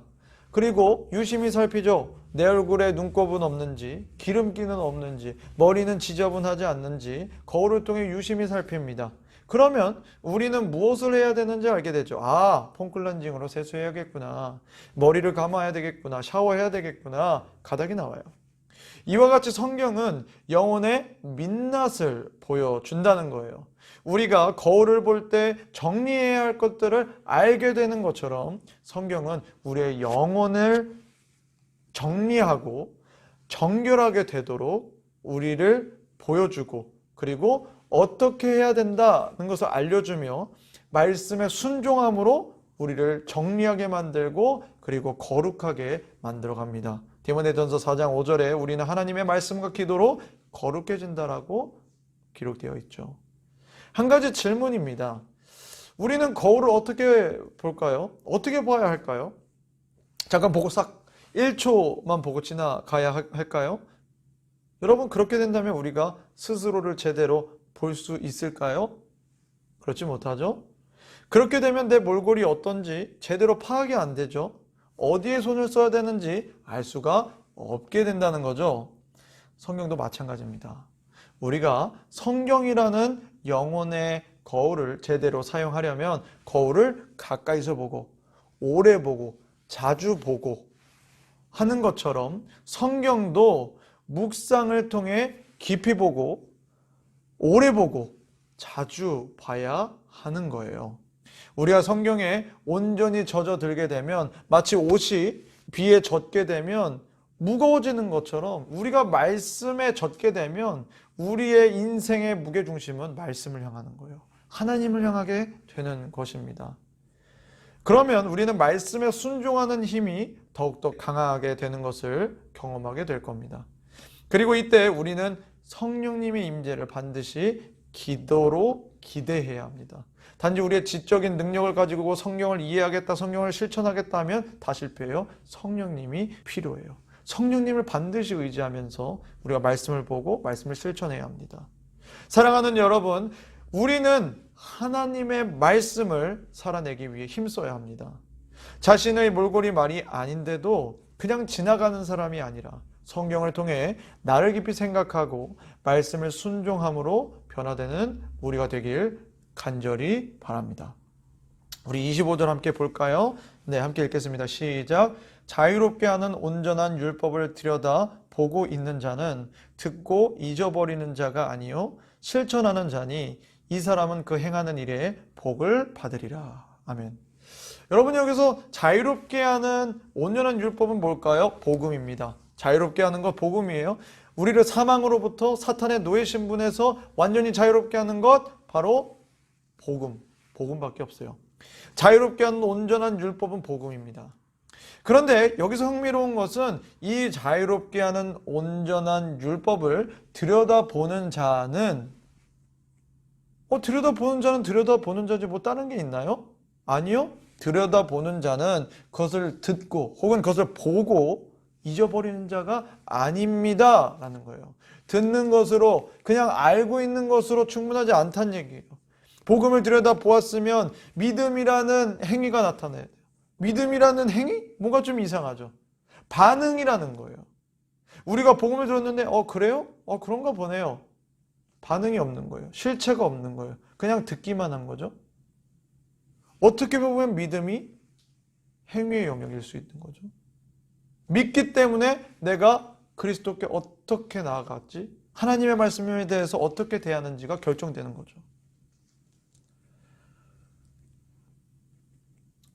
[SPEAKER 1] 그리고 유심히 살피죠. 내 얼굴에 눈곱은 없는지, 기름기는 없는지, 머리는 지저분하지 않는지 거울을 통해 유심히 살핍니다. 그러면 우리는 무엇을 해야 되는지 알게 되죠. 아, 폼클렌징으로 세수해야겠구나. 머리를 감아야 되겠구나. 샤워해야 되겠구나. 가닥이 나와요. 이와 같이 성경은 영혼의 민낯을 보여준다는 거예요. 우리가 거울을 볼 때 정리해야 할 것들을 알게 되는 것처럼 성경은 우리의 영혼을 정리하고 정결하게 되도록 우리를 보여주고 그리고 어떻게 해야 된다는 것을 알려주며 말씀에 순종함으로 우리를 정리하게 만들고 그리고 거룩하게 만들어갑니다. 디모데전서 4장 5절에 우리는 하나님의 말씀과 기도로 거룩해진다라고 기록되어 있죠. 한 가지 질문입니다. 우리는 거울을 어떻게 볼까요? 어떻게 봐야 할까요? 잠깐 보고 싹 1초만 보고 지나가야 할까요? 여러분, 그렇게 된다면 우리가 스스로를 제대로 볼 수 있을까요? 그렇지 못하죠? 그렇게 되면 내 몰골이 어떤지 제대로 파악이 안 되죠. 어디에 손을 써야 되는지 알 수가 없게 된다는 거죠. 성경도 마찬가지입니다. 우리가 성경이라는 영혼의 거울을 제대로 사용하려면 거울을 가까이서 보고 오래 보고 자주 보고 하는 것처럼 성경도 묵상을 통해 깊이 보고 오래 보고 자주 봐야 하는 거예요. 우리가 성경에 온전히 젖어들게 되면 마치 옷이 비에 젖게 되면 무거워지는 것처럼 우리가 말씀에 젖게 되면 우리의 인생의 무게중심은 말씀을 향하는 거예요. 하나님을 향하게 되는 것입니다. 그러면 우리는 말씀에 순종하는 힘이 더욱더 강하게 되는 것을 경험하게 될 겁니다. 그리고 이때 우리는 성령님의 임재를 반드시 기도로 기대해야 합니다. 단지 우리의 지적인 능력을 가지고 성경을 이해하겠다, 성경을 실천하겠다 하면 다 실패해요. 성령님이 필요해요. 성령님을 반드시 의지하면서 우리가 말씀을 보고 말씀을 실천해야 합니다. 사랑하는 여러분, 우리는 하나님의 말씀을 살아내기 위해 힘써야 합니다. 자신의 몰골이 말이 아닌데도 그냥 지나가는 사람이 아니라 성경을 통해 나를 깊이 생각하고 말씀을 순종함으로 변화되는 우리가 되길 간절히 바랍니다. 우리 25절 함께 볼까요? 네, 함께 읽겠습니다. 시작. 자유롭게 하는 온전한 율법을 들여다 보고 있는 자는 듣고 잊어버리는 자가 아니요 실천하는 자니 이 사람은 그 행하는 일에 복을 받으리라. 아멘. 여러분, 여기서 자유롭게 하는 온전한 율법은 뭘까요? 복음입니다. 자유롭게 하는 것 복음이에요. 우리를 사망으로부터 사탄의 노예 신분에서 완전히 자유롭게 하는 것 바로 복음밖에 없어요. 자유롭게 하는 온전한 율법은 복음입니다. 그런데 여기서 흥미로운 것은 이 자유롭게 하는 온전한 율법을 들여다보는 자는 들여다보는 자지 뭐 다른 게 있나요? 아니요. 들여다보는 자는 그것을 듣고 혹은 그것을 보고 잊어버리는 자가 아닙니다 라는 거예요. 듣는 것으로 그냥 알고 있는 것으로 충분하지 않다는 얘기예요. 복음을 들여다보았으면 믿음이라는 행위가 나타나야 돼요. 믿음이라는 행위? 뭔가 좀 이상하죠. 반응이라는 거예요. 우리가 복음을 들었는데 그래요? 그런가 보네요. 반응이 없는 거예요. 실체가 없는 거예요. 그냥 듣기만 한 거죠. 어떻게 보면 믿음이 행위의 영역일 수 있는 거죠. 믿기 때문에 내가 그리스도께 어떻게 나아갔지? 하나님의 말씀에 대해서 어떻게 대하는지가 결정되는 거죠.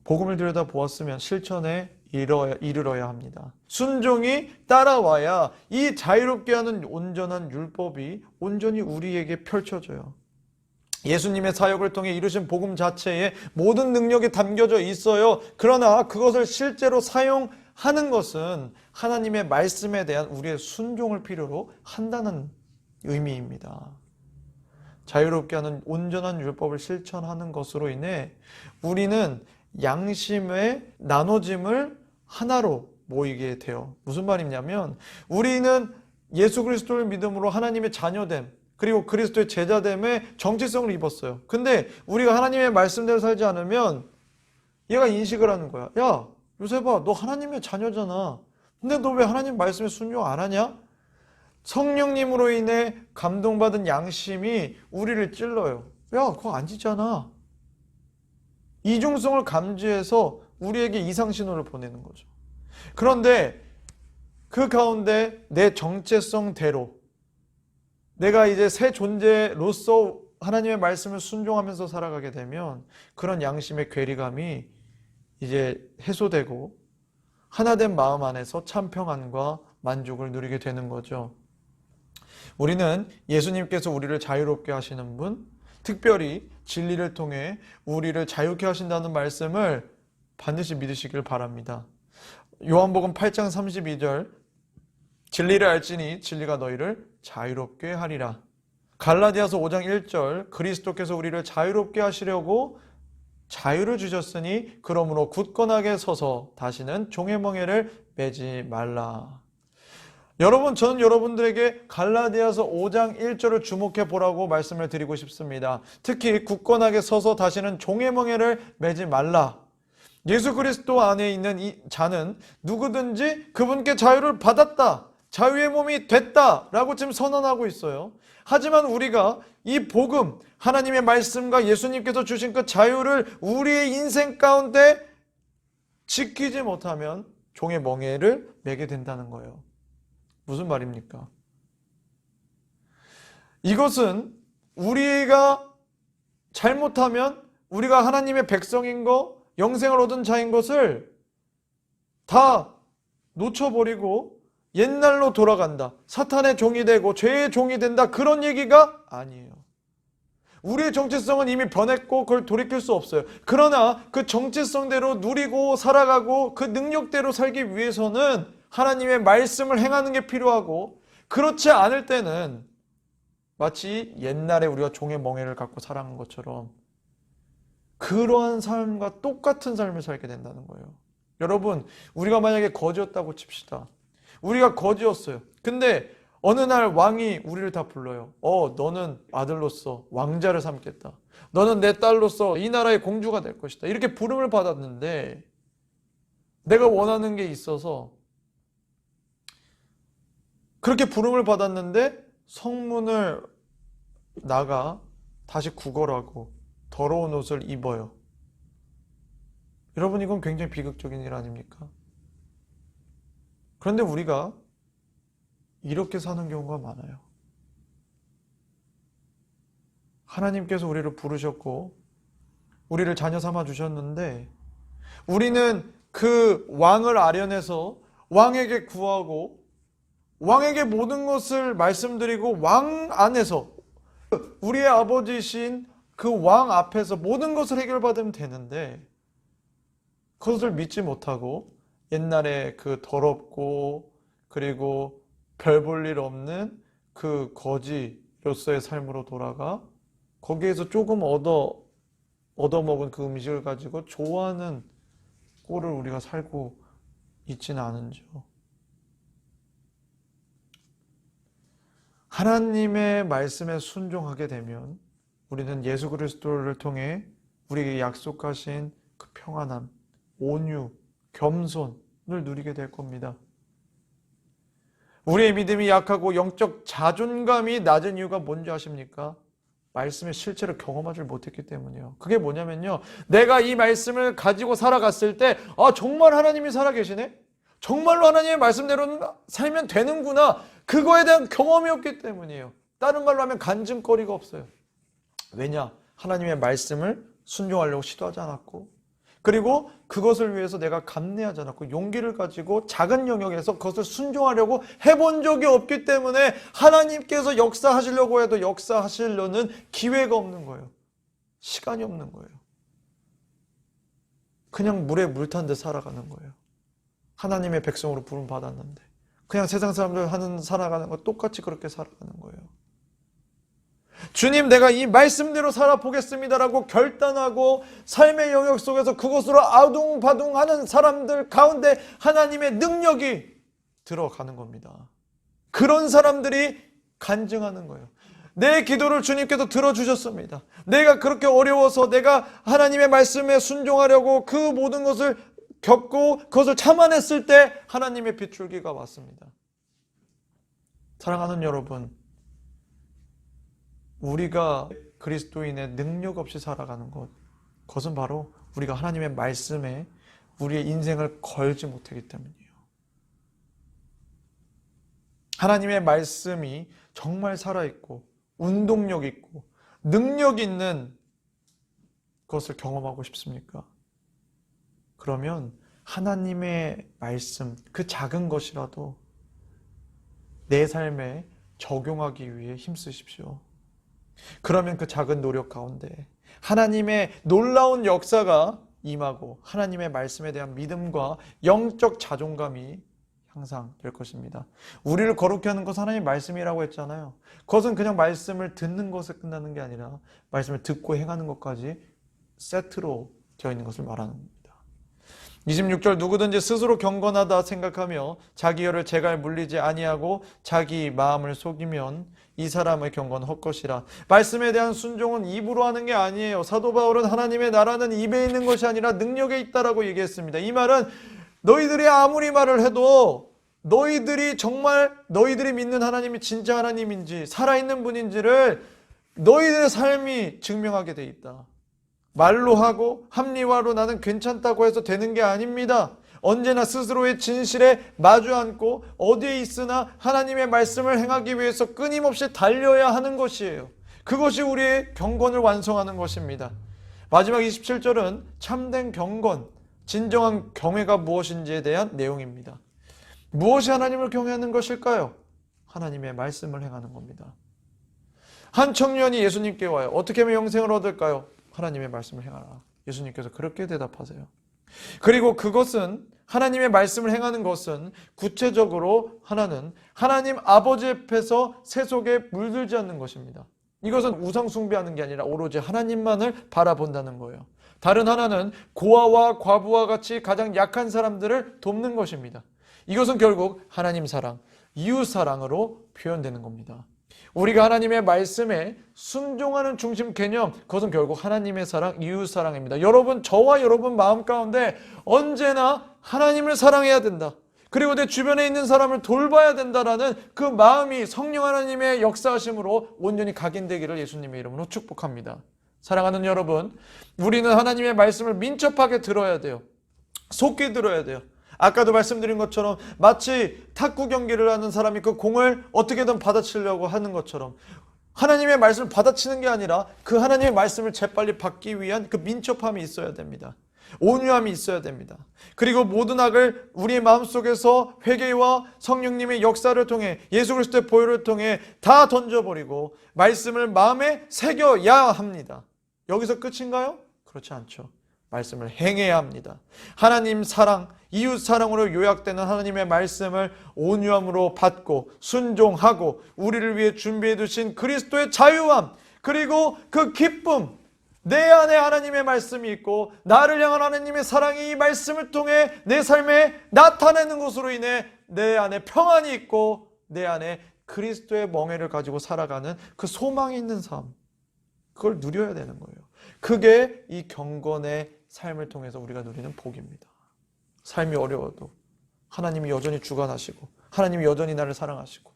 [SPEAKER 1] 복음을 들여다보았으면 실천에 이르러야 합니다. 순종이 따라와야 이 자유롭게 하는 온전한 율법이 온전히 우리에게 펼쳐져요. 예수님의 사역을 통해 이루신 복음 자체에 모든 능력이 담겨져 있어요. 그러나 그것을 실제로 사용하는 것은 하나님의 말씀에 대한 우리의 순종을 필요로 한다는 의미입니다. 자유롭게 하는 온전한 율법을 실천하는 것으로 인해 우리는 양심의 나눠짐을 하나로 모이게 돼요. 무슨 말이냐면 우리는 예수 그리스도를 믿음으로 하나님의 자녀됨, 그리고 그리스도의 제자됨의 정체성을 입었어요. 근데 우리가 하나님의 말씀대로 살지 않으면 얘가 인식을 하는 거야. 야, 요셉아, 너 하나님의 자녀잖아. 근데 너 왜 하나님 말씀에 순종 안 하냐? 성령님으로 인해 감동받은 양심이 우리를 찔러요. 야, 그거 안 지잖아. 이중성을 감지해서 우리에게 이상신호를 보내는 거죠. 그런데 그 가운데 내 정체성대로 내가 이제 새 존재로서 하나님의 말씀을 순종하면서 살아가게 되면 그런 양심의 괴리감이 이제 해소되고 하나된 마음 안에서 참 평안과 만족을 누리게 되는 거죠. 우리는 예수님께서 우리를 자유롭게 하시는 분, 특별히 진리를 통해 우리를 자유케 하신다는 말씀을 반드시 믿으시길 바랍니다. 요한복음 8장 32절, 진리를 알지니 진리가 너희를 자유롭게 하리라. 갈라디아서 5장 1절, 그리스도께서 우리를 자유롭게 하시려고 자유를 주셨으니 그러므로 굳건하게 서서 다시는 종의 멍에를 매지 말라. 여러분, 저는 여러분들에게 갈라디아서 5장 1절을 주목해 보라고 말씀을 드리고 싶습니다. 특히 굳건하게 서서 다시는 종의 멍에를 매지 말라. 예수 그리스도 안에 있는 이 자는 누구든지 그분께 자유를 받았다, 자유의 몸이 됐다 라고 지금 선언하고 있어요. 하지만 우리가 이 복음, 하나님의 말씀과 예수님께서 주신 그 자유를 우리의 인생 가운데 지키지 못하면 종의 멍에를 매게 된다는 거예요. 무슨 말입니까? 이것은 우리가 잘못하면 우리가 하나님의 백성인 거, 영생을 얻은 자인 것을 다 놓쳐버리고 옛날로 돌아간다, 사탄의 종이 되고 죄의 종이 된다, 그런 얘기가 아니에요. 우리의 정체성은 이미 변했고 그걸 돌이킬 수 없어요. 그러나 그 정체성대로 누리고 살아가고 그 능력대로 살기 위해서는 하나님의 말씀을 행하는 게 필요하고, 그렇지 않을 때는 마치 옛날에 우리가 종의 멍에를 갖고 살아간 것처럼 그러한 삶과 똑같은 삶을 살게 된다는 거예요. 여러분, 우리가 만약에 거지였다고 칩시다. 우리가 거지였어요. 근데 어느 날 왕이 우리를 다 불러요. 너는 아들로서 왕자를 삼겠다. 너는 내 딸로서 이 나라의 공주가 될 것이다. 이렇게 부름을 받았는데 내가 원하는 게 있어서 그렇게 부름을 받았는데 성문을 나가 다시 구걸하고 더러운 옷을 입어요. 여러분, 이건 굉장히 비극적인 일 아닙니까? 그런데 우리가 이렇게 사는 경우가 많아요. 하나님께서 우리를 부르셨고 우리를 자녀 삼아 주셨는데 우리는 그 왕을 아련해서 왕에게 구하고 왕에게 모든 것을 말씀드리고 왕 안에서 우리의 아버지신 그 왕 앞에서 모든 것을 해결받으면 되는데 그것을 믿지 못하고 옛날에 그 더럽고 그리고 별 볼 일 없는 그 거지로서의 삶으로 돌아가 거기에서 조금 얻어먹은 그 음식을 가지고 좋아하는 꼴을 우리가 살고 있지는 않은지요. 하나님의 말씀에 순종하게 되면 우리는 예수 그리스도를 통해 우리에게 약속하신 그 평안함, 온유, 겸손을 누리게 될 겁니다. 우리의 믿음이 약하고 영적 자존감이 낮은 이유가 뭔지 아십니까? 말씀의 실체를 경험하지 못했기 때문이에요. 그게 뭐냐면요, 내가 이 말씀을 가지고 살아갔을 때 정말 하나님이 살아계시네? 정말로 하나님의 말씀대로 살면 되는구나, 그거에 대한 경험이 없기 때문이에요. 다른 말로 하면 간증거리가 없어요. 왜냐? 하나님의 말씀을 순종하려고 시도하지 않았고, 그리고 그것을 위해서 내가 감내하지 않았고 용기를 가지고 작은 영역에서 그것을 순종하려고 해본 적이 없기 때문에 하나님께서 역사하시려고 해도 역사하시려는 기회가 없는 거예요. 시간이 없는 거예요. 그냥 물에 물 탄 듯 살아가는 거예요. 하나님의 백성으로 부름 받았는데 그냥 세상 사람들 하는 살아가는 거 똑같이 그렇게 살아가는 거예요. 주님, 내가 이 말씀대로 살아보겠습니다라고 결단하고 삶의 영역 속에서 그곳으로 아둥바둥하는 사람들 가운데 하나님의 능력이 들어가는 겁니다. 그런 사람들이 간증하는 거예요. 내 기도를 주님께서 들어주셨습니다. 내가 그렇게 어려워서 내가 하나님의 말씀에 순종하려고 그 모든 것을 겪고 그것을 참아냈을 때 하나님의 비출기가 왔습니다. 사랑하는 여러분, 우리가 그리스도인의 능력 없이 살아가는 것, 그것은 바로 우리가 하나님의 말씀에 우리의 인생을 걸지 못하기 때문이에요. 하나님의 말씀이 정말 살아있고 운동력 있고 능력 있는 것을 경험하고 싶습니까? 그러면 하나님의 말씀, 그 작은 것이라도 내 삶에 적용하기 위해 힘쓰십시오. 그러면 그 작은 노력 가운데 하나님의 놀라운 역사가 임하고 하나님의 말씀에 대한 믿음과 영적 자존감이 향상될 것입니다. 우리를 거룩히 하는 것은 하나님의 말씀이라고 했잖아요. 그것은 그냥 말씀을 듣는 것에 끝나는 게 아니라 말씀을 듣고 행하는 것까지 세트로 되어 있는 것을 말하는 겁니다. 26절, 누구든지 스스로 경건하다 생각하며 자기 혀를 제갈 물리지 아니하고 자기 마음을 속이면 이 사람의 경건은 헛것이라. 말씀에 대한 순종은 입으로 하는 게 아니에요. 사도 바울은 하나님의 나라는 입에 있는 것이 아니라 능력에 있다라고 얘기했습니다. 이 말은 너희들이 아무리 말을 해도 너희들이 정말 너희들이 믿는 하나님이 진짜 하나님인지 살아있는 분인지를 너희들의 삶이 증명하게 돼 있다. 말로 하고 합리화로 나는 괜찮다고 해서 되는 게 아닙니다. 언제나 스스로의 진실에 마주 앉고 어디에 있으나 하나님의 말씀을 행하기 위해서 끊임없이 달려야 하는 것이에요. 그것이 우리의 경건을 완성하는 것입니다. 마지막 27절은 참된 경건, 진정한 경외가 무엇인지에 대한 내용입니다. 무엇이 하나님을 경외하는 것일까요? 하나님의 말씀을 행하는 겁니다. 한 청년이 예수님께 와요. 어떻게 하면 영생을 얻을까요? 하나님의 말씀을 행하라. 예수님께서 그렇게 대답하세요. 그리고 그것은 하나님의 말씀을 행하는 것은 구체적으로 하나는 하나님 아버지 앞에서 세속에 물들지 않는 것입니다. 이것은 우상 숭배하는 게 아니라 오로지 하나님만을 바라본다는 거예요. 다른 하나는 고아와 과부와 같이 가장 약한 사람들을 돕는 것입니다. 이것은 결국 하나님 사랑, 이웃 사랑으로 표현되는 겁니다. 우리가 하나님의 말씀에 순종하는 중심 개념, 그것은 결국 하나님의 사랑, 이웃 사랑입니다. 여러분, 저와 여러분 마음 가운데 언제나 하나님을 사랑해야 된다. 그리고 내 주변에 있는 사람을 돌봐야 된다라는 그 마음이 성령 하나님의 역사하심으로 온전히 각인되기를 예수님의 이름으로 축복합니다. 사랑하는 여러분, 우리는 하나님의 말씀을 민첩하게 들어야 돼요. 속히 들어야 돼요. 아까도 말씀드린 것처럼 마치 탁구 경기를 하는 사람이 그 공을 어떻게든 받아치려고 하는 것처럼 하나님의 말씀을 받아치는 게 아니라 그 하나님의 말씀을 재빨리 받기 위한 그 민첩함이 있어야 됩니다. 온유함이 있어야 됩니다. 그리고 모든 악을 우리의 마음속에서 회개와 성령님의 역사를 통해 예수 그리스도의 보혈을 통해 다 던져버리고 말씀을 마음에 새겨야 합니다. 여기서 끝인가요? 그렇지 않죠. 말씀을 행해야 합니다. 하나님 사랑, 이웃 사랑으로 요약되는 하나님의 말씀을 온유함으로 받고 순종하고 우리를 위해 준비해 두신 그리스도의 자유함, 그리고 그 기쁨, 내 안에 하나님의 말씀이 있고 나를 향한 하나님의 사랑이 이 말씀을 통해 내 삶에 나타내는 것으로 인해 내 안에 평안이 있고 내 안에 그리스도의 멍에를 가지고 살아가는 그 소망이 있는 삶, 그걸 누려야 되는 거예요. 그게 이 경건의 삶을 통해서 우리가 누리는 복입니다. 삶이 어려워도 하나님이 여전히 주관하시고 하나님이 여전히 나를 사랑하시고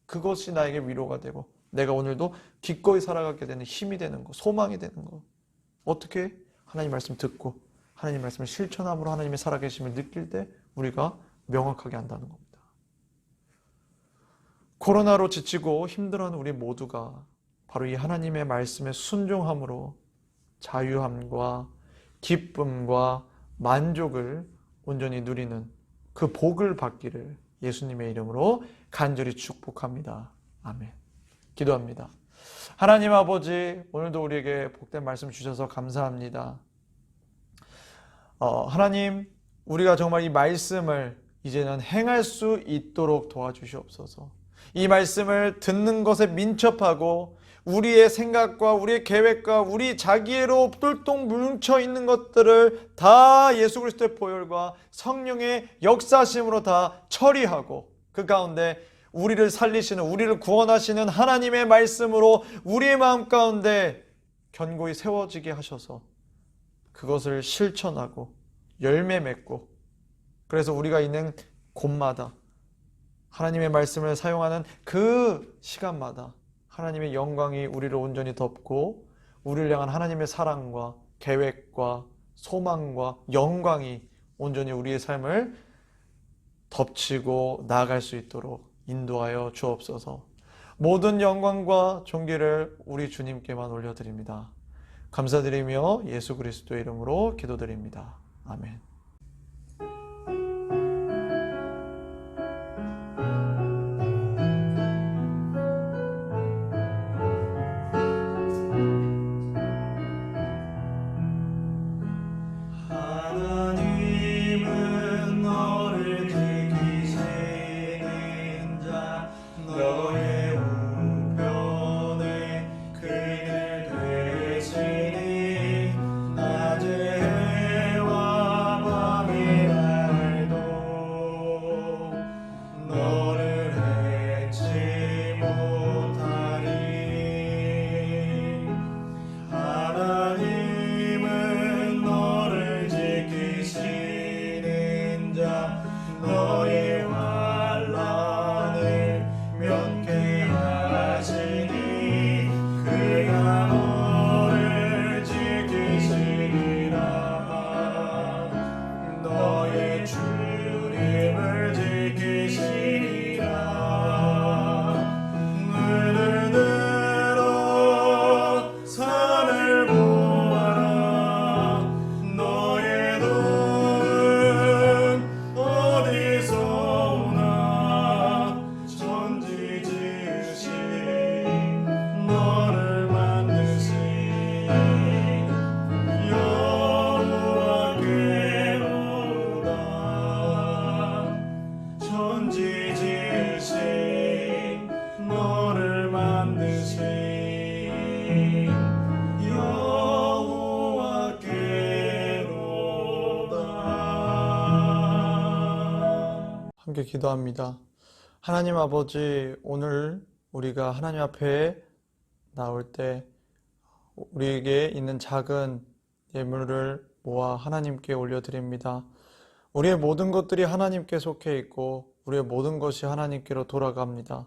[SPEAKER 1] 그것이 나에게 위로가 되고 내가 오늘도 기꺼이 살아가게 되는 힘이 되는 거, 소망이 되는 거. 어떻게? 하나님 말씀 듣고 하나님 말씀을 실천함으로 하나님의 살아계심을 느낄 때 우리가 명확하게 한다는 겁니다. 코로나로 지치고 힘들어하는 우리 모두가 바로 이 하나님의 말씀에 순종함으로 자유함과 기쁨과 만족을 온전히 누리는 그 복을 받기를 예수님의 이름으로 간절히 축복합니다. 아멘. 기도합니다. 하나님 아버지, 오늘도 우리에게 복된 말씀 주셔서 감사합니다. 하나님, 우리가 정말 이 말씀을 이제는 행할 수 있도록 도와주시옵소서. 이 말씀을 듣는 것에 민첩하고 우리의 생각과 우리의 계획과 우리 자기애로 똘똘 뭉쳐 있는 것들을 다 예수 그리스도의 보혈과 성령의 역사심으로 다 처리하고 그 가운데 우리를 살리시는, 우리를 구원하시는 하나님의 말씀으로 우리의 마음 가운데 견고히 세워지게 하셔서 그것을 실천하고 열매 맺고, 그래서 우리가 있는 곳마다 하나님의 말씀을 사용하는 그 시간마다 하나님의 영광이 우리를 온전히 덮고 우리를 향한 하나님의 사랑과 계획과 소망과 영광이 온전히 우리의 삶을 덮치고 나아갈 수 있도록 인도하여 주옵소서. 모든 영광과 존귀를 우리 주님께만 올려드립니다. 감사드리며 예수 그리스도의 이름으로 기도드립니다. 아멘.
[SPEAKER 2] 하나님은 너를 지키시는 자, 너의 우편에 그늘 되시니 낮에 해와 밤이 날도 너를 해치 못하리. 하나님은 너를 지키시는 자, 너의 환난을 면케하시니 그가 너를 지키시리라. 너의 주님을 지키시리라. 눈으로 산을 보아라. 너의 도움은 어디서 오나. 천지 지으신 너를 만드신 여호와께로다. 천지 지으신 너를 만드신 여호와께로다.
[SPEAKER 1] 함께 기도합니다. 하나님 아버지, 오늘 우리가 하나님 앞에 나올 때 우리에게 있는 작은 예물을 모아 하나님께 올려드립니다. 우리의 모든 것들이 하나님께 속해 있고 우리의 모든 것이 하나님께로 돌아갑니다.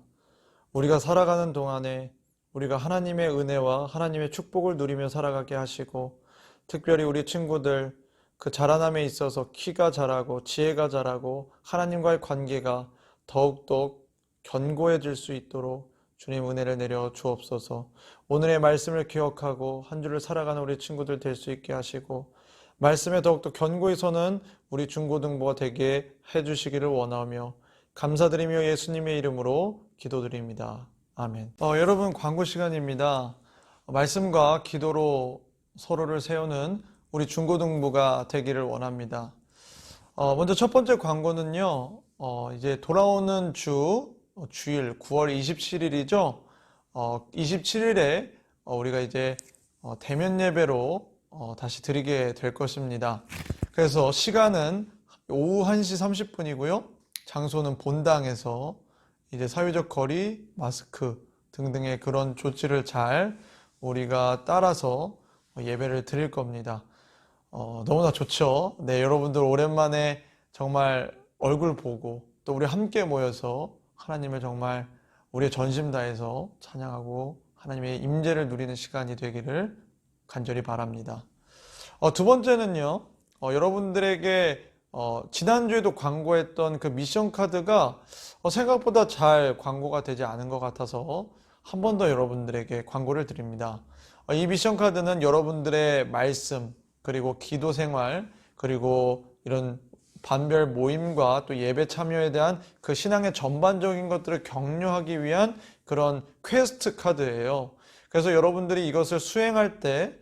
[SPEAKER 1] 우리가 살아가는 동안에 우리가 하나님의 은혜와 하나님의 축복을 누리며 살아가게 하시고, 특별히 우리 친구들 그 자라남에 있어서 키가 자라고 지혜가 자라고 하나님과의 관계가 더욱더 견고해질 수 있도록 주님 은혜를 내려 주옵소서. 오늘의 말씀을 기억하고 한 주를 살아가는 우리 친구들 될 수 있게 하시고, 말씀에 더욱더 견고히 서는 우리 중고등부가 되게 해주시기를 원하며 감사드리며 예수님의 이름으로 기도드립니다. 아멘. 여러분, 광고 시간입니다. 말씀과 기도로 서로를 세우는 우리 중고등부가 되기를 원합니다. 먼저 첫 번째 광고는요, 이제 돌아오는 주일 9월 27일이죠. 27일에 우리가 이제 대면 예배로 다시 드리게 될 것입니다. 그래서 시간은 오후 1시 30분이고요. 장소는 본당에서 이제 사회적 거리, 마스크 등등의 그런 조치를 잘 우리가 따라서 예배를 드릴 겁니다. 너무나 좋죠. 네, 여러분들 오랜만에 정말 얼굴 보고 또 우리 함께 모여서 하나님을 정말 우리의 전심 다해서 찬양하고 하나님의 임재를 누리는 시간이 되기를 간절히 바랍니다. 두 번째는요, 여러분들에게 지난주에도 광고했던 그 미션 카드가 생각보다 잘 광고가 되지 않은 것 같아서 한 번 더 여러분들에게 광고를 드립니다. 이 미션 카드는 여러분들의 말씀, 그리고 기도 생활, 그리고 이런 반별 모임과 또 예배 참여에 대한 그 신앙의 전반적인 것들을 격려하기 위한 그런 퀘스트 카드예요. 그래서 여러분들이 이것을 수행할 때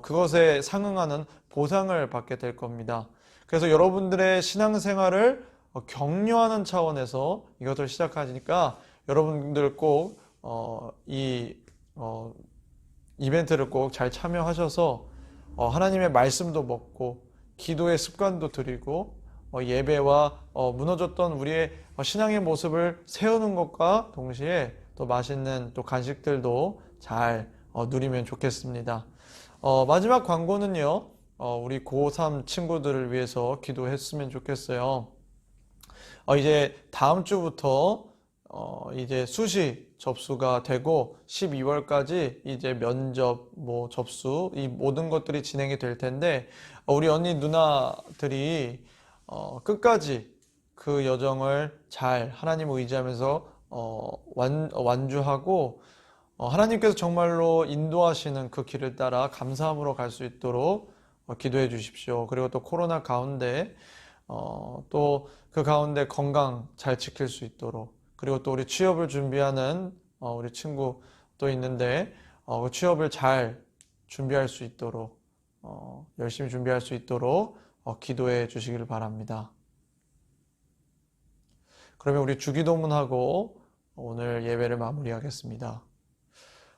[SPEAKER 1] 그것에 상응하는 보상을 받게 될 겁니다. 그래서 여러분들의 신앙생활을 격려하는 차원에서 이것을 시작하니까 여러분들 꼭 이 이벤트를 꼭 잘 참여하셔서 하나님의 말씀도 먹고 기도의 습관도 들이고 예배와 무너졌던 우리의 신앙의 모습을 세우는 것과 동시에 또 맛있는 또 간식들도 잘 누리면 좋겠습니다. 마지막 광고는요, 우리 고3 친구들을 위해서 기도했으면 좋겠어요. 이제 다음 주부터 이제 수시 접수가 되고 12월까지 이제 면접, 접수 이 모든 것들이 진행이 될 텐데 우리 언니 누나들이 끝까지 그 여정을 잘 하나님을 의지하면서 완주하고 하나님께서 정말로 인도하시는 그 길을 따라 감사함으로 갈 수 있도록 기도해 주십시오. 그리고 또 코로나 가운데 또 그 가운데 건강 잘 지킬 수 있도록, 그리고 또 우리 취업을 준비하는 우리 친구 또 있는데 그 취업을 잘 준비할 수 있도록 열심히 준비할 수 있도록 기도해 주시기를 바랍니다. 그러면 우리 주기도문하고 오늘 예배를 마무리하겠습니다.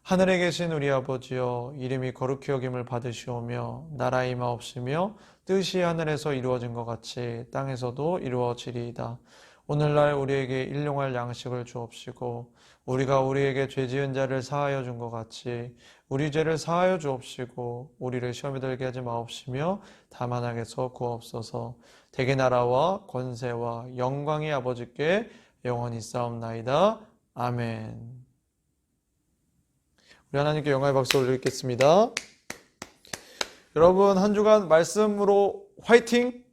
[SPEAKER 1] 하늘에 계신 우리 아버지여, 이름이 거룩히 여김을 받으시오며 나라의 임하옵시며 뜻이 하늘에서 이루어진 것 같이 땅에서도 이루어지리이다. 오늘날 우리에게 일용할 양식을 주옵시고 우리가 우리에게 죄 지은 자를 사하여 준 것 같이 우리 죄를 사하여 주옵시고 우리를 시험에 들게 하지 마옵시며 다만 악에서 구하옵소서. 대개 나라와 권세와 영광이 아버지께 영원히 싸움나이다. 아멘. 우리 하나님께 영광의 박수 올리겠습니다. 여러분 한 주간 말씀으로 화이팅!